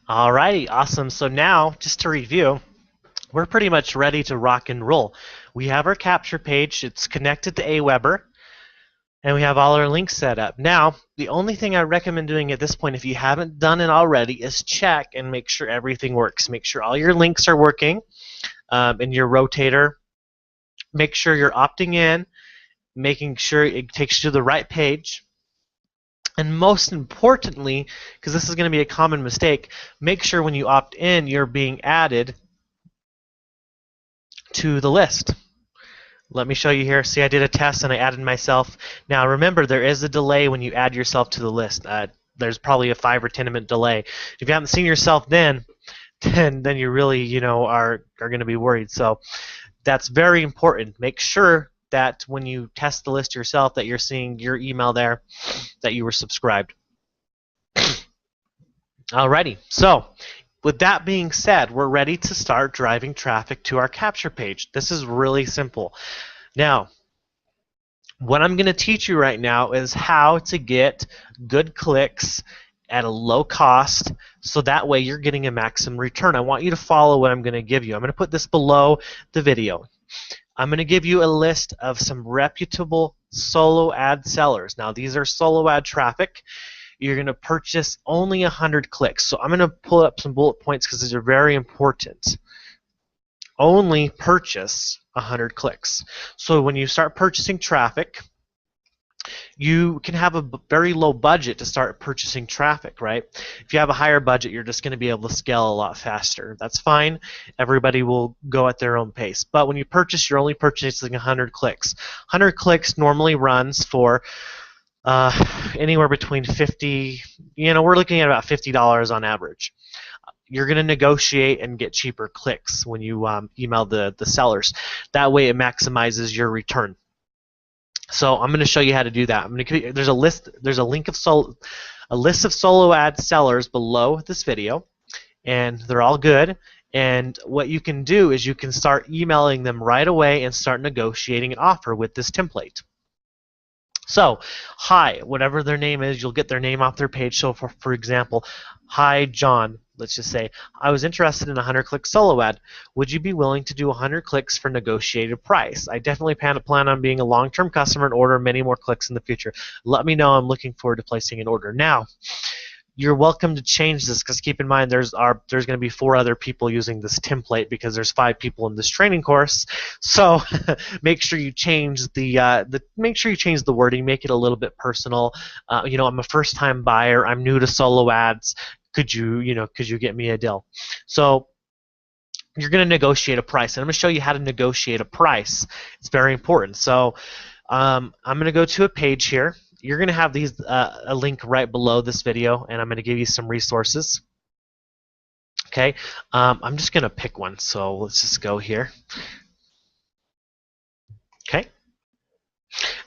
Alrighty, awesome. So now, just to review, we're pretty much ready to rock and roll. We have our capture page, it's connected to Aweber, and we have all our links set up. Now, the only thing I recommend doing at this point, if you haven't done it already, is check and make sure everything works. Make sure all your links are working in your rotator. Make sure you're opting in, making sure it takes you to the right page. And most importantly, because this is going to be a common mistake, make sure when you opt in, you're being added to the list. Let me show you here. See, I did a test and I added myself. Now remember, there is a delay when you add yourself to the list. There's probably a 5 or 10 minute delay. If you haven't seen yourself then you really, are going to be worried. So that's very important. Make sure that when you test the list yourself that you're seeing your email there, that you were subscribed. Alrighty, so with that being said, we're ready to start driving traffic to our capture page. This is really simple. Now, what I'm going to teach you right now is how to get good clicks at a low cost, so that way you're getting a maximum return. I want you to follow what I'm going to give you. I'm going to put this below the video. I'm going to give you a list of some reputable solo ad sellers. Now, these are solo ad traffic. You're going to purchase only 100 clicks. So I'm going to pull up some bullet points because these are very important. Only purchase 100 clicks. So when you start purchasing traffic, you can have a very low budget to start purchasing traffic, right? If you have a higher budget, you're just going to be able to scale a lot faster. That's fine. Everybody will go at their own pace. But when you purchase, you're only purchasing 100 clicks. 100 clicks normally runs for anywhere between 50, we're looking at about $50 on average. You're going to negotiate and get cheaper clicks when you email the sellers. That way it maximizes your return. So I'm going to show you how to do that. There's a list of solo ad sellers below this video, and they're all good. And what you can do is you can start emailing them right away and start negotiating an offer with this template. So, hi, whatever their name is, you'll get their name off their page. So, for example, hi, John. Let's just say, I was interested in a 100-click solo ad. Would you be willing to do 100 clicks for negotiated price? I definitely plan on being a long-term customer and order many more clicks in the future. Let me know. I'm looking forward to placing an order. Now, you're welcome to change this, because keep in mind there's going to be 4 other people using this template, because there's 5 people in this training course. So make sure you change the wording, make it a little bit personal. I'm a first-time buyer. I'm new to solo ads. Could you get me a deal? So you're going to negotiate a price, and I'm going to show you how to negotiate a price. It's very important. So I'm going to go to a page here. You're going to have a link right below this video, and I'm going to give you some resources. Okay, I'm just going to pick one, so let's just go here. Okay.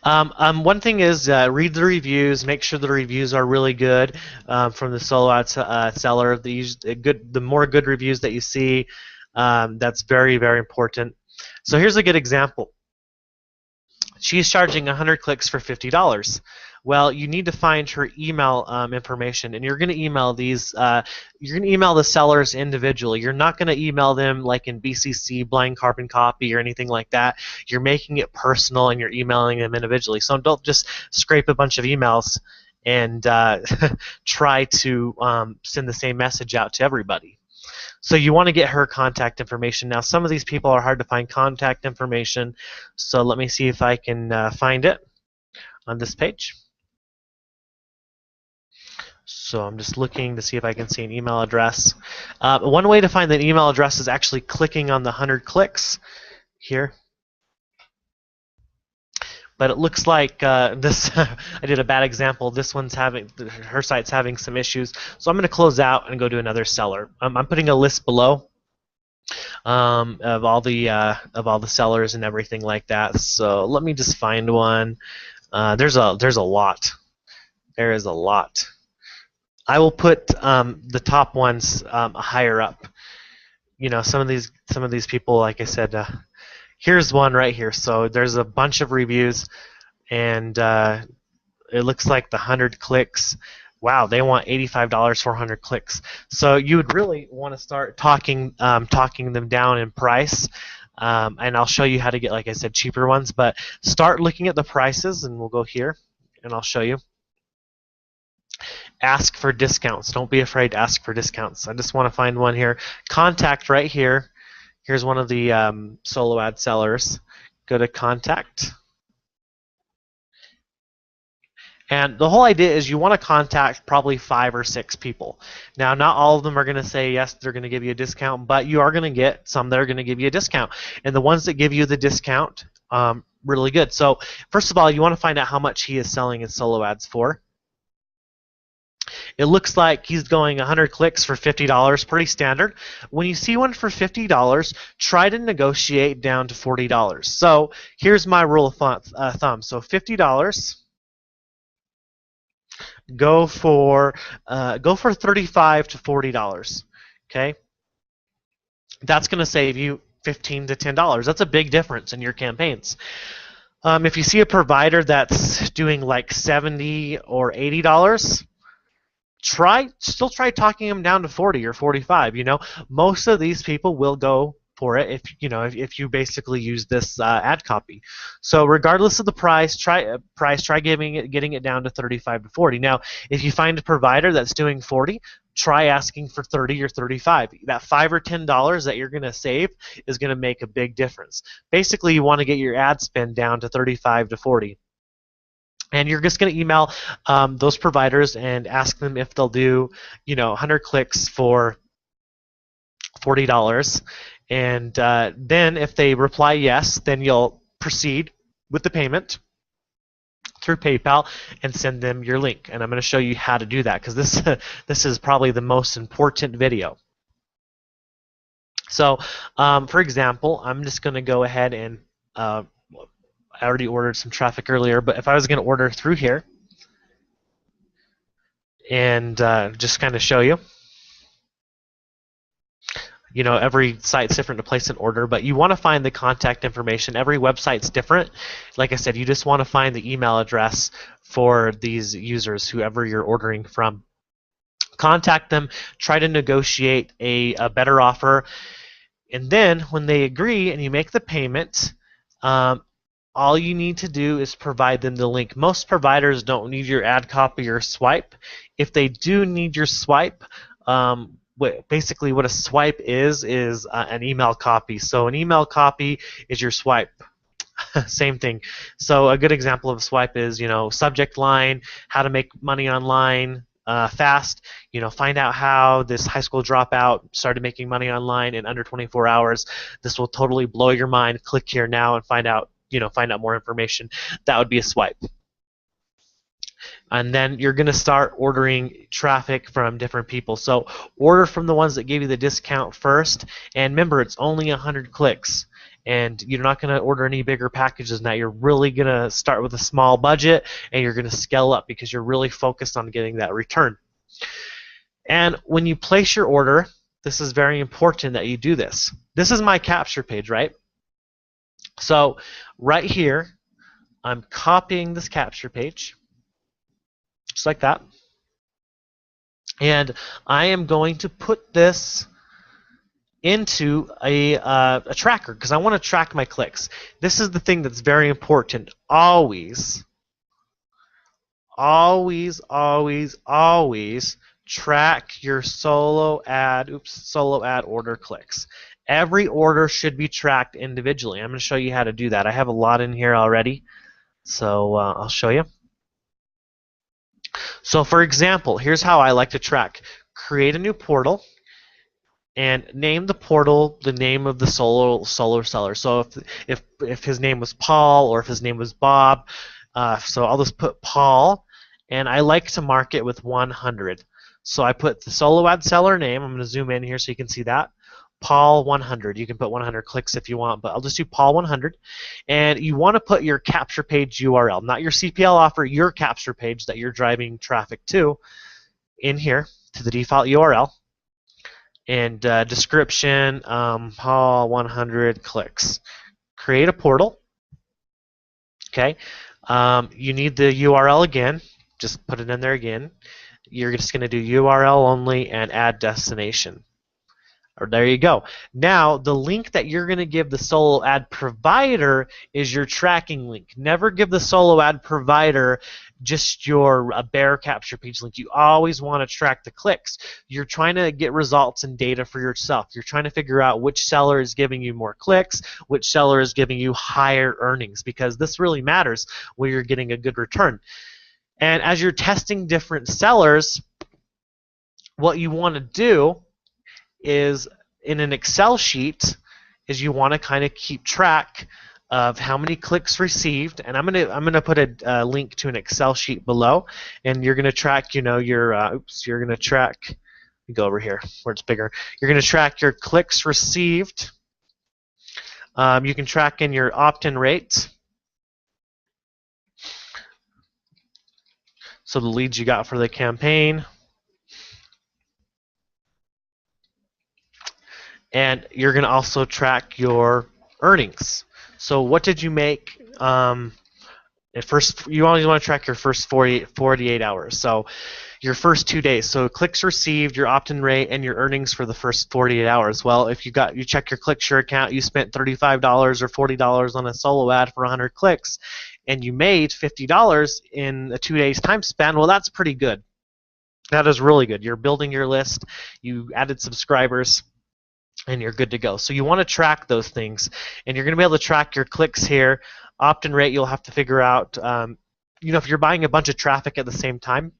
One thing is read the reviews. Make sure the reviews are really good from the solo ad seller. The more good reviews that you see, that's very, very important. So here's a good example. She's charging 100 clicks for $50. Well, you need to find her email information, and you're going to email these. You're going to email the sellers individually. You're not going to email them like in BCC, blind carbon copy, or anything like that. You're making it personal, and you're emailing them individually. So don't just scrape a bunch of emails and try to send the same message out to everybody. So you want to get her contact information. Now, some of these people are hard to find contact information, so let me see if I can find it on this page. So I'm just looking to see if I can see an email address. One way to find that email address is actually clicking on the 100 clicks here. But it looks like this. I did a bad example. This one's her site's having some issues. So I'm going to close out and go to another seller. I'm putting a list below of all the sellers and everything like that. So let me just find one. There's a lot. There is a lot. I will put the top ones higher up. Some of these people, like I said. Here's one right here. So there's a bunch of reviews, and it looks like the 100 clicks. wow, they want $85 for 100 clicks. So you would really want to start talking them down in price. And I'll show you how to get, like I said, cheaper ones. But start looking at the prices, and we'll go here, and I'll show you. Ask for discounts. Don't be afraid to ask for discounts. I just want to find one here. Contact right here. Here's one of the solo ad sellers. Go to contact. And the whole idea is you want to contact probably 5 or 6 people. Now, not all of them are going to say yes, they're going to give you a discount, but you are going to get some that are going to give you a discount. And the ones that give you the discount, really good. So first of all, you want to find out how much he is selling his solo ads for. It looks like he's going 100 clicks for $50, pretty standard. When you see one for $50, try to negotiate down to $40. So here's my rule of thumb. So $50. Go for $35 to $40. Okay, that's going to save you $15 to $10. That's a big difference in your campaigns. If you see a provider that's doing like $70 or $80, still try talking them down to 40 or 45. You know, most of these people will go for it if you basically use this ad copy. So regardless of the price, try getting it down to 35 to 40. Now, if you find a provider that's doing 40, try asking for 30 or 35. That $5 or $10 that you're going to save is going to make a big difference. Basically, you want to get your ad spend down to 35 to 40. And you're just going to email those providers and ask them if they'll do 100 clicks for $40. And then if they reply yes, then you'll proceed with the payment through PayPal and send them your link. And I'm going to show you how to do that because this is probably the most important video. So for example, I'm just going to go ahead and I already ordered some traffic earlier, but if I was going to order through here and just kind of show you, every site's different to place an order, but you want to find the contact information. Every website's different. Like I said, you just want to find the email address for these users, whoever you're ordering from. Contact them, try to negotiate a better offer, and then when they agree and you make the payment, all you need to do is provide them the link. Most providers don't need your ad copy or swipe. If they do need your swipe, basically what a swipe is an email copy. So an email copy is your swipe. Same thing. So a good example of a swipe is, subject line, how to make money online fast. Find out how this high school dropout started making money online in under 24 hours. This will totally blow your mind. Click here now and find out more information. That would be a swipe. And then you're going to start ordering traffic from different people. So order from the ones that give you the discount first. And remember, it's only 100 clicks. And you're not going to order any bigger packages than that. You're really going to start with a small budget, and you're going to scale up because you're really focused on getting that return. And when you place your order, this is very important that you do this. This is my capture page, right? So right here, I'm copying this capture page, just like that. And I am going to put this into a tracker because I want to track my clicks. This is the thing that's very important. Always, always, always, always track your solo ad order clicks. Every order should be tracked individually. I'm going to show you how to do that. I have a lot in here already, so I'll show you. So for example, here's how I like to track. Create a new portal and name the portal the name of the solo seller. So if his name was Paul or if his name was Bob, so I'll just put Paul, and I like to mark it with 100. So I put the solo ad seller name. I'm going to zoom in here so you can see that. Paul 100. You can put 100 clicks if you want, but I'll just do Paul 100. And you want to put your capture page URL, not your CPL offer, your capture page that you're driving traffic to, in here to the default URL. And description, Paul 100 clicks. Create a portal. Okay. You need the URL again. Just put it in there again. you're just going to do URL only and add destination. Or there you go. Now, the link that you're going to give the solo ad provider is your tracking link. Never give the solo ad provider just your bare capture page link. You always want to track the clicks. You're trying to get results and data for yourself. You're trying to figure out which seller is giving you more clicks, which seller is giving you higher earnings, because this really matters where you're getting a good return. And as you're testing different sellers, what you want to do is in an Excel sheet is you want to kind of keep track of how many clicks received, and I'm gonna put a link to an Excel sheet below, and you're gonna track, you know, your you're gonna track. Go over here where it's bigger. You're gonna track your clicks received. You can track in your opt-in rates, so the leads you got for the campaign. And you're going to also track your earnings. So what did you make? At first, you always want to track your first 48 hours. So your first 2 days. So clicks received, your opt-in rate, and your earnings for the first 48 hours. Well, if you check your ClickShare account, you spent $35 or $40 on a solo ad for 100 clicks, and you made $50 in a 2 days time span. Well, that's pretty good. That is really good. You're building your list. You added subscribers, and you're good to go. So you want to track those things, and you're going to be able to track your clicks here. Opt-in rate, you'll have to figure out, you know, if you're buying a bunch of traffic at the same time,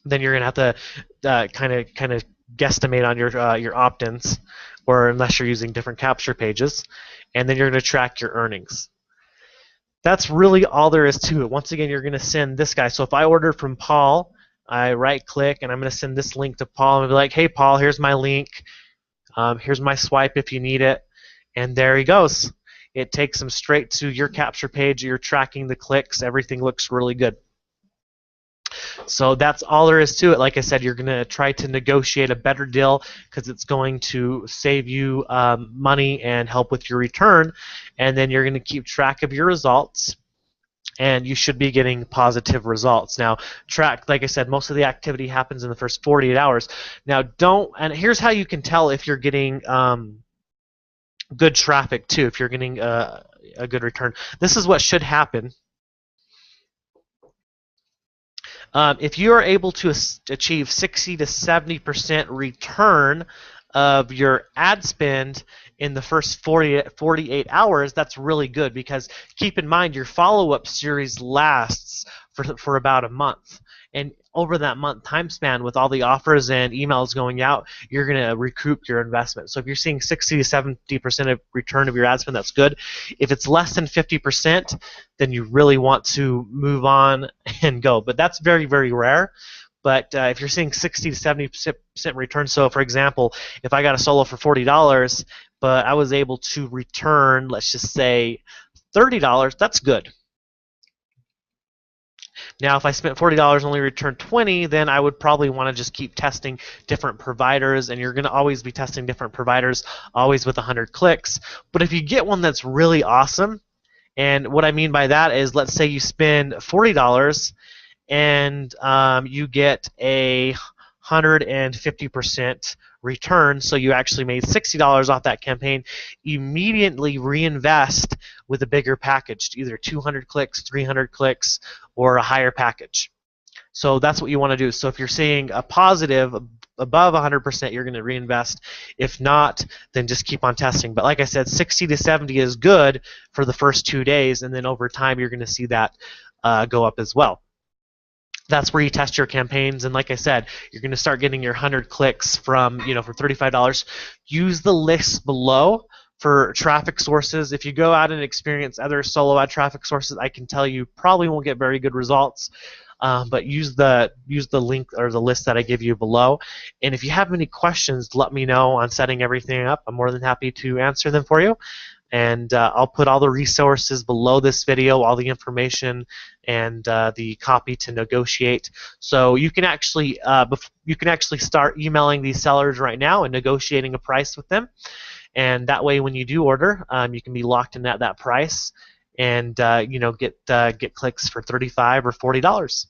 then you're going to have to kind of guesstimate on your opt-ins, or unless you're using different capture pages, and then you're going to track your earnings. That's really all there is to it. Once again, you're going to send this guy. So if I order from Paul, I right-click, and I'm going to send this link to Paul, and be like, hey, Paul, here's my link. Here's my swipe if you need it, and there he goes. It takes him straight to your capture page. You're tracking the clicks. Everything looks really good. So that's all there is to it. Like I said, you're going to try to negotiate a better deal because it's going to save you money and help with your return, and then you're going to keep track of your results, and you should be getting positive results. Now, track, like I said, most of the activity happens in the first 48 hours. Now, and here's how you can tell if you're getting good traffic too, if you're getting a good return. This is what should happen. If you are able to achieve 60 to 70% return of your ad spend in the first 48 hours, that's really good, because keep in mind your follow-up series lasts for about a month, and over that month time span, with all the offers and emails going out, you're going to recoup your investment. So if you're seeing 60 to 70% of return of your ad spend, that's good. If it's less than 50%, then you really want to move on and go, but that's very, very rare. But if you're seeing 60 to 70% return, so for example, if I got a solo for $40, but I was able to return, let's just say, $30, that's good. Now, if I spent $40 and only returned $20, then I would probably want to just keep testing different providers, and you're going to always be testing different providers, always with 100 clicks. But if you get one that's really awesome, and what I mean by that is, let's say you spend $40 and you get a 150% return, so you actually made $60 off that campaign, immediately reinvest with a bigger package, either 200 clicks, 300 clicks, or a higher package. So that's what you want to do. So if you're seeing a positive above 100%, you're going to reinvest. If not, then just keep on testing. But like I said, 60 to 70 is good for the first 2 days, and then over time you're going to see that go up as well. That's where you test your campaigns, and like I said, you're going to start getting your 100 clicks from, for $35. Use the list below for traffic sources. If you go out and experience other solo ad traffic sources, I can tell you probably won't get very good results. But use the link or the list that I give you below. And if you have any questions, let me know on setting everything up. I'm more than happy to answer them for you. And I'll put all the resources below this video, all the information, and the copy to negotiate. So you can actually start emailing these sellers right now and negotiating a price with them. And that way, when you do order, you can be locked in at that price, and get clicks for $35 or $40.